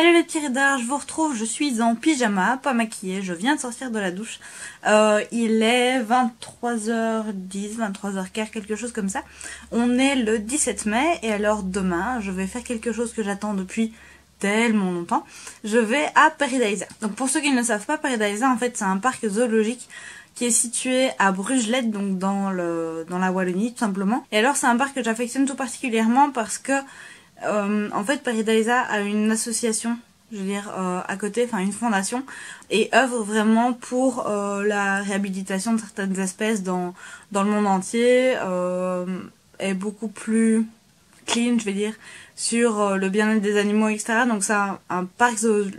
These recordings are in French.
Hello les petits readers, je vous retrouve, je suis en pyjama, pas maquillée, je viens de sortir de la douche. Il est 23h10, 23h15, quelque chose comme ça. On est le 17 mai et alors demain, je vais faire quelque chose que j'attends depuis tellement longtemps. Je vais à Paradisa. Donc pour ceux qui ne le savent pas, Paradisa en fait c'est un parc zoologique qui est situé à Brugelette, donc dans la Wallonie tout simplement. Et alors c'est un parc que j'affectionne tout particulièrement parce que en fait Paradisa a une association, je veux dire à côté, enfin une fondation, et œuvre vraiment pour la réhabilitation de certaines espèces dans le monde entier, est beaucoup plus clean, je vais dire, sur le bien-être des animaux, etc. Donc c'est un parc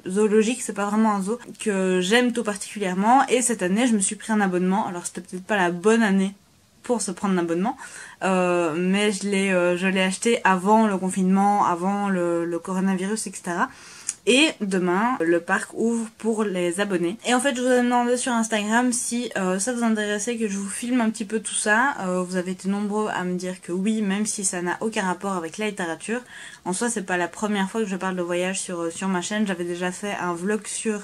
zoologique, c'est pas vraiment un zoo, que j'aime tout particulièrement. Et cette année je me suis pris un abonnement, alors c'était peut-être pas la bonne année pour se prendre un abonnement, mais je l'ai acheté avant le confinement, avant le coronavirus, etc. Et demain, le parc ouvre pour les abonnés. Et en fait, je vous ai demandé sur Instagram si ça vous intéressait que je vous filme un petit peu tout ça. Vous avez été nombreux à me dire que oui, même si ça n'a aucun rapport avec la littérature. En soi, c'est pas la première fois que je parle de voyage sur ma chaîne. J'avais déjà fait un vlog sur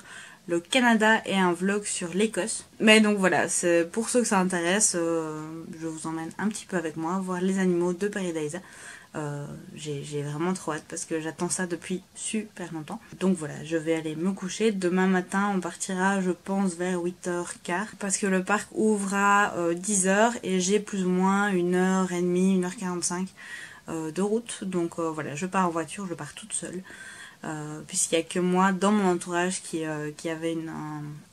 le Canada et un vlog sur l'Écosse. Mais donc voilà, c'est pour ceux que ça intéresse, je vous emmène un petit peu avec moi voir les animaux de Paradisa. J'ai vraiment trop hâte parce que j'attends ça depuis super longtemps. Donc voilà, je vais aller me coucher. Demain matin, on partira, je pense, vers 8h15 parce que le parc ouvre à 10h et j'ai plus ou moins 1h30, 1h45 de route. Donc voilà, je pars en voiture, je pars toute seule. Puisqu'il n'y a que moi dans mon entourage qui avait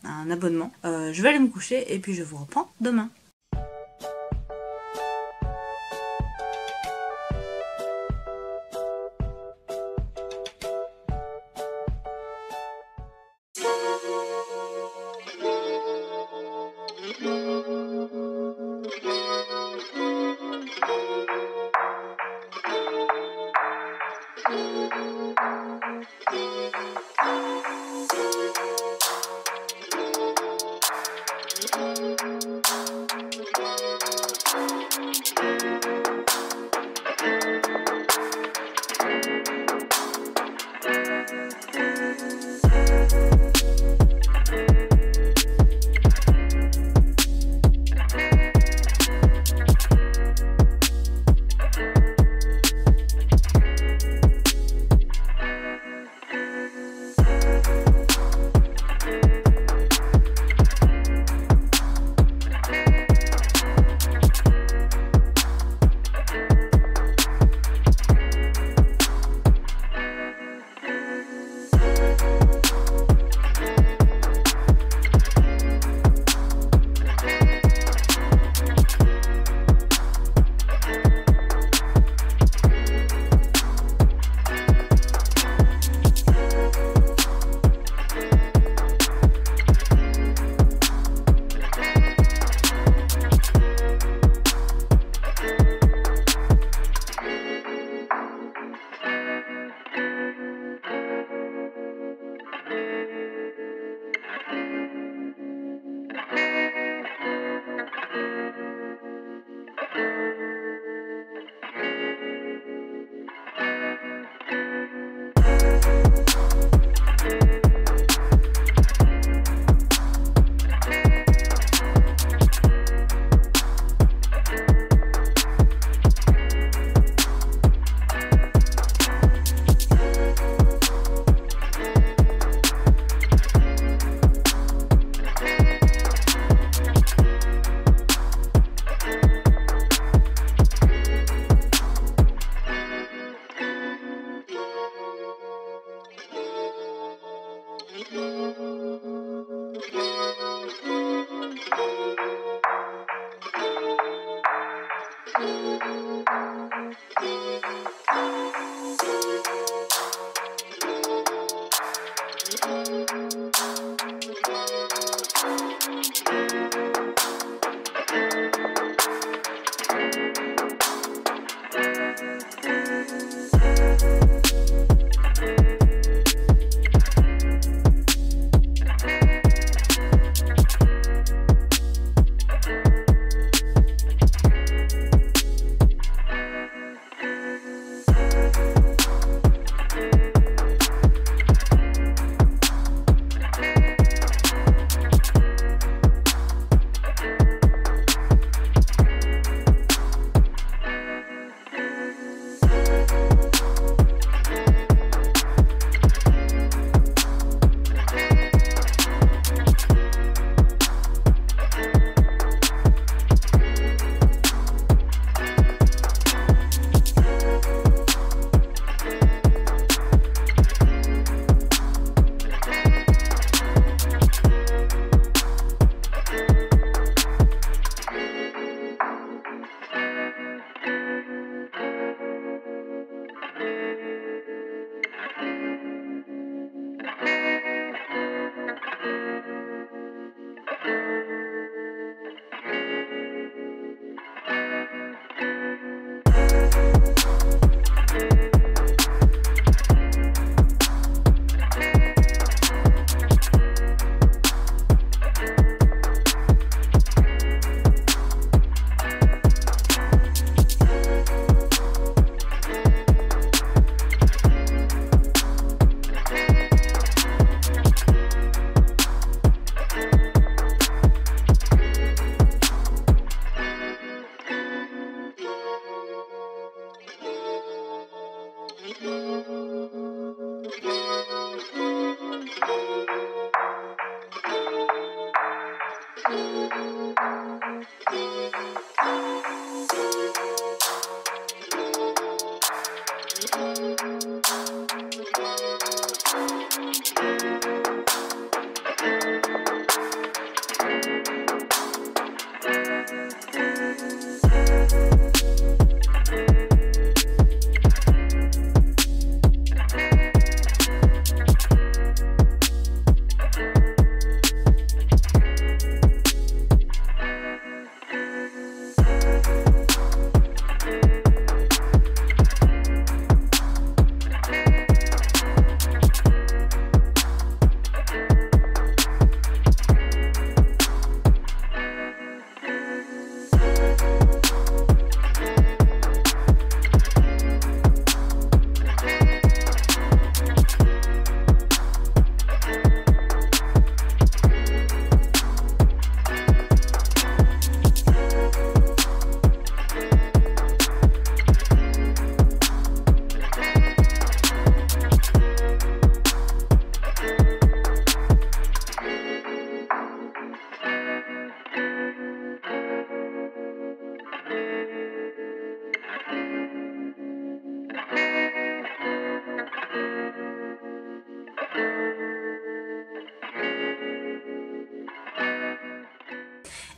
un abonnement. Je vais aller me coucher et puis je vous reprends demain.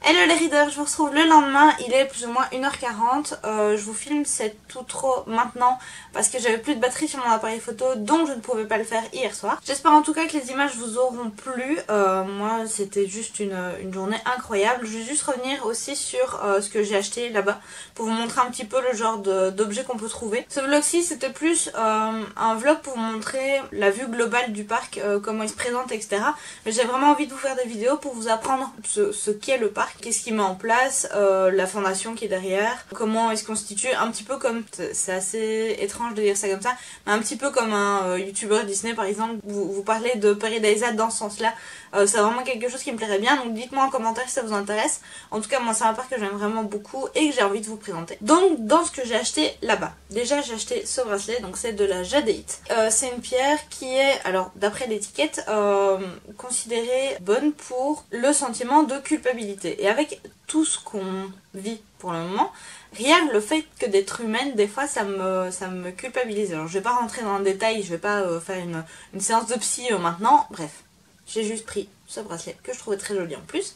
Hello les readers, je vous retrouve le lendemain, il est plus ou moins 1h40, je vous filme c'est tout trop maintenant parce que j'avais plus de batterie sur mon appareil photo donc je ne pouvais pas le faire hier soir. J'espère en tout cas que les images vous auront plu, moi c'était juste une journée incroyable. Je vais juste revenir aussi sur ce que j'ai acheté là-bas pour vous montrer un petit peu le genre d'objets qu'on peut trouver. Ce vlog-ci c'était plus un vlog pour vous montrer la vue globale du parc, comment il se présente etc. Mais j'ai vraiment envie de vous faire des vidéos pour vous apprendre ce qu'est le parc. Qu'est-ce qu'il met en place, la fondation qui est derrière, comment il se constitue, un petit peu comme, c'est assez étrange de dire ça comme ça, mais un petit peu comme un youtubeur Disney par exemple, vous parlez de Paradisa dans ce sens là, c'est vraiment quelque chose qui me plairait bien, donc dites-moi en commentaire si ça vous intéresse. En tout cas moi c'est un parc que j'aime vraiment beaucoup et que j'ai envie de vous présenter. Donc dans ce que j'ai acheté là-bas, déjà j'ai acheté ce bracelet, donc c'est de la jadéite. C'est une pierre qui est, alors d'après l'étiquette, considérée bonne pour le sentiment de culpabilité. Et avec tout ce qu'on vit pour le moment, rien que le fait que d'être humaine, des fois ça me culpabilise. Alors je vais pas rentrer dans le détail, je vais pas faire une séance de psy maintenant, bref. J'ai juste pris ce bracelet que je trouvais très joli en plus.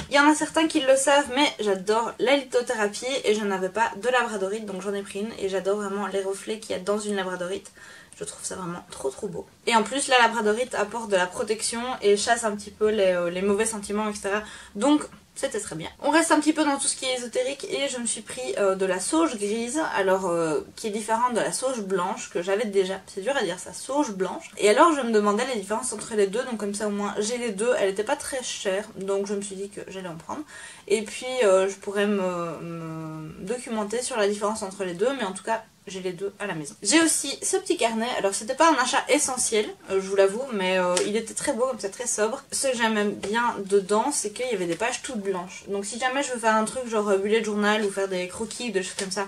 Il y en a certains qui le savent, mais j'adore la lithothérapie et je n'avais pas de labradorite, donc j'en ai pris une et j'adore vraiment les reflets qu'il y a dans une labradorite. Je trouve ça vraiment trop beau. Et en plus la labradorite apporte de la protection et chasse un petit peu les mauvais sentiments etc. Donc c'était très bien. On reste un petit peu dans tout ce qui est ésotérique et je me suis pris de la sauge grise, alors qui est différente de la sauge blanche que j'avais déjà. C'est dur à dire ça, sauge blanche. Et alors je me demandais les différences entre les deux, donc comme ça au moins j'ai les deux. Elle n'était pas très chère, donc je me suis dit que j'allais en prendre. Et puis je pourrais me documenter sur la différence entre les deux, mais en tout cas j'ai les deux à la maison. J'ai aussi ce petit carnet, alors c'était pas un achat essentiel, je vous l'avoue, mais il était très beau comme ça, très sobre. Ce que j'aime bien dedans, c'est qu'il y avait des pages toutes blanches. Donc si jamais je veux faire un truc genre bullet journal ou faire des croquis ou des choses comme ça,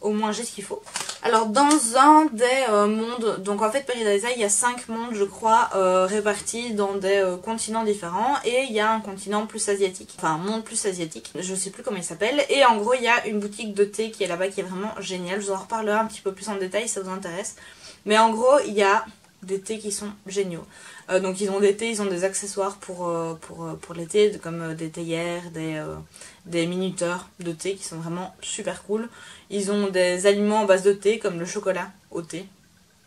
au moins j'ai ce qu'il faut. Alors dans un des mondes, donc en fait Paradisa il y a 5 mondes je crois répartis dans des continents différents et il y a un continent plus asiatique, enfin un monde plus asiatique, je sais plus comment il s'appelle, et en gros il y a une boutique de thé qui est là-bas qui est vraiment géniale, je vous en reparlerai un petit peu plus en détail si ça vous intéresse, mais en gros il y a des thés qui sont géniaux. Donc ils ont des thés, ils ont des accessoires pour l'été comme des théières, des minuteurs de thé qui sont vraiment super cool. Ils ont des aliments en base de thé comme le chocolat au thé.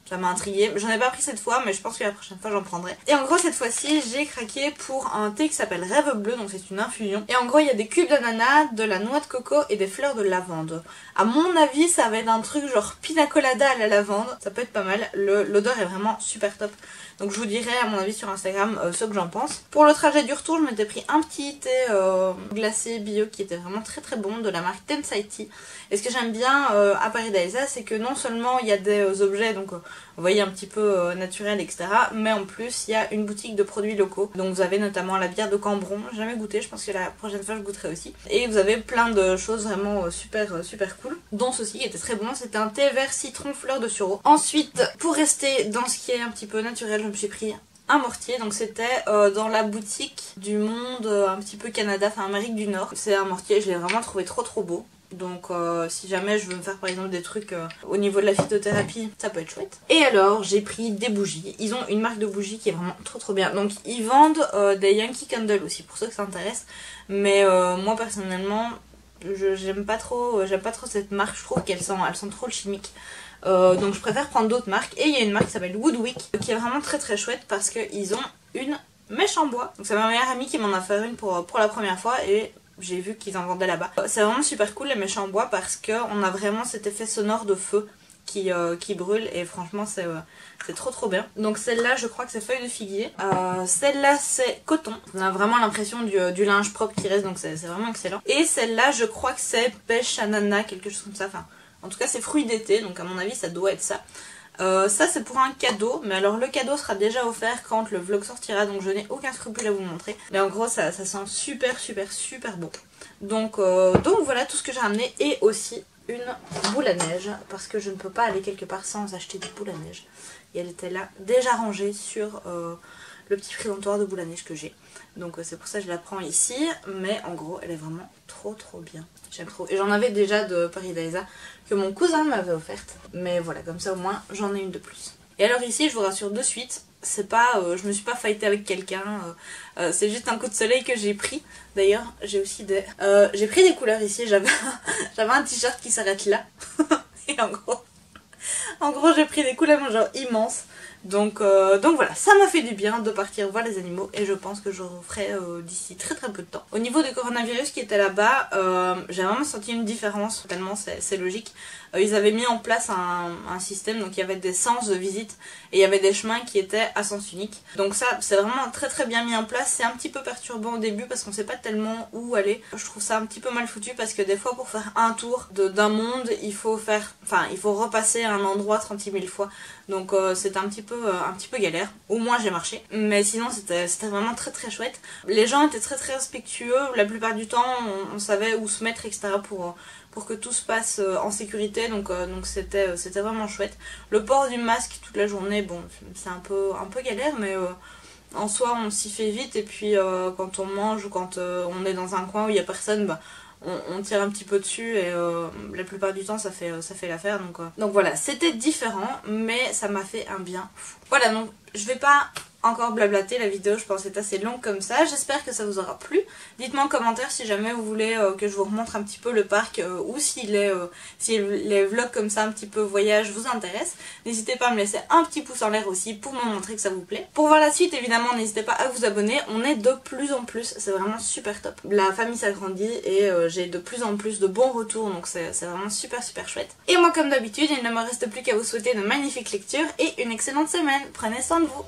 Ça m'a intriguée. J'en ai pas pris cette fois, mais je pense que la prochaine fois j'en prendrai. Et en gros cette fois-ci j'ai craqué pour un thé qui s'appelle Rêve Bleu, donc c'est une infusion. Et en gros il y a des cubes d'ananas, de la noix de coco et des fleurs de lavande. À mon avis ça va être un truc genre pina colada à la lavande. Ça peut être pas mal. L'odeur est vraiment super top. Donc je vous dirai à mon avis sur Instagram ce que j'en pense. Pour le trajet du retour je m'étais pris un petit thé glacé bio qui était vraiment très très bon de la marque Tensai Tea. Et ce que j'aime bien à Paradisa c'est que non seulement il y a des objets donc vous voyez un petit peu naturel etc. Mais en plus il y a une boutique de produits locaux. Donc vous avez notamment la bière de Cambron, j'ai jamais goûté, je pense que la prochaine fois je goûterai aussi. Et vous avez plein de choses vraiment super cool. Dont ceci qui était très bon, c'était un thé vert citron fleur de sureau. Ensuite pour rester dans ce qui est un petit peu naturel je me suis pris un mortier, donc c'était dans la boutique du monde un petit peu Canada, enfin Amérique du Nord. C'est un mortier, je l'ai vraiment trouvé trop beau. Donc si jamais je veux me faire par exemple des trucs au niveau de la phytothérapie, ça peut être chouette. Et alors j'ai pris des bougies. Ils ont une marque de bougies qui est vraiment trop bien. Donc ils vendent des Yankee Candle aussi pour ceux que ça intéresse. Mais moi personnellement j'aime pas trop cette marque. Je trouve qu'elles sont trop chimiques. Donc je préfère prendre d'autres marques. Et il y a une marque qui s'appelle Woodwick qui est vraiment très chouette parce qu'ils ont une mèche en bois. Donc c'est ma meilleure amie qui m'en a fait une pour la première fois et j'ai vu qu'ils en vendaient là-bas. C'est vraiment super cool les mèches en bois parce qu'on a vraiment cet effet sonore de feu qui brûle et franchement c'est trop bien. Donc celle-là je crois que c'est feuille de figuier. Celle-là c'est coton. On a vraiment l'impression du linge propre qui reste, donc c'est vraiment excellent. Et celle-là je crois que c'est pêche ananas, quelque chose comme ça. Enfin en tout cas c'est fruits d'été, donc à mon avis ça doit être ça. Ça c'est pour un cadeau, mais alors le cadeau sera déjà offert quand le vlog sortira, donc je n'ai aucun scrupule à vous le montrer. Mais en gros ça sent super bon. Donc voilà tout ce que j'ai ramené, et aussi une boule à neige, parce que je ne peux pas aller quelque part sans acheter des boules à neige. Et elle était là, déjà rangée sur le petit présentoir de boules à neige que j'ai. Donc c'est pour ça que je la prends ici, mais en gros elle est vraiment trop bien. J'aime trop. Et j'en avais déjà de Paradisa que mon cousin m'avait offerte. Mais voilà, comme ça au moins j'en ai une de plus. Et alors ici, je vous rassure de suite, c'est pas, je me suis pas fightée avec quelqu'un, c'est juste un coup de soleil que j'ai pris. D'ailleurs, j'ai aussi j'ai pris des couleurs ici, j'avais un t-shirt qui s'arrête là. Et en gros j'ai pris des couleurs genre immenses. Donc voilà, ça m'a fait du bien de partir voir les animaux et je pense que je referai d'ici très peu de temps. Au niveau du coronavirus qui était là-bas, j'ai vraiment senti une différence, tellement c'est logique. Ils avaient mis en place un système, donc il y avait des sens de visite et il y avait des chemins qui étaient à sens unique. Donc ça c'est vraiment très bien mis en place. C'est un petit peu perturbant au début parce qu'on sait pas tellement où aller. Je trouve ça un petit peu mal foutu parce que des fois pour faire un tour d'un monde il faut repasser à un endroit 36 000 fois. Donc c'est un petit peu galère. Au moins j'ai marché, mais sinon c'était vraiment très chouette. Les gens étaient très respectueux. La plupart du temps on savait où se mettre etc. pour que tout se passe en sécurité, donc c'était vraiment chouette. Le port du masque toute la journée, bon c'est un peu galère, mais en soi on s'y fait vite. Et puis quand on mange ou quand on est dans un coin où il n'y a personne, bah, on tire un petit peu dessus et la plupart du temps ça fait l'affaire. Donc voilà, c'était différent, mais ça m'a fait un bien fou. Voilà, donc je vais pas encore blablater, la vidéo je pense est assez longue comme ça. J'espère que ça vous aura plu. Dites-moi en commentaire si jamais vous voulez que je vous remontre un petit peu le parc ou si les vlogs comme ça un petit peu voyage vous intéressent. N'hésitez pas à me laisser un petit pouce en l'air aussi pour me montrer que ça vous plaît. Pour voir la suite évidemment n'hésitez pas à vous abonner, on est de plus en plus, c'est vraiment super top. La famille s'agrandit et j'ai de plus en plus de bons retours, donc c'est vraiment super chouette. Et moi comme d'habitude il ne me reste plus qu'à vous souhaiter de magnifiques lectures et une excellente semaine. Prenez soin de vous.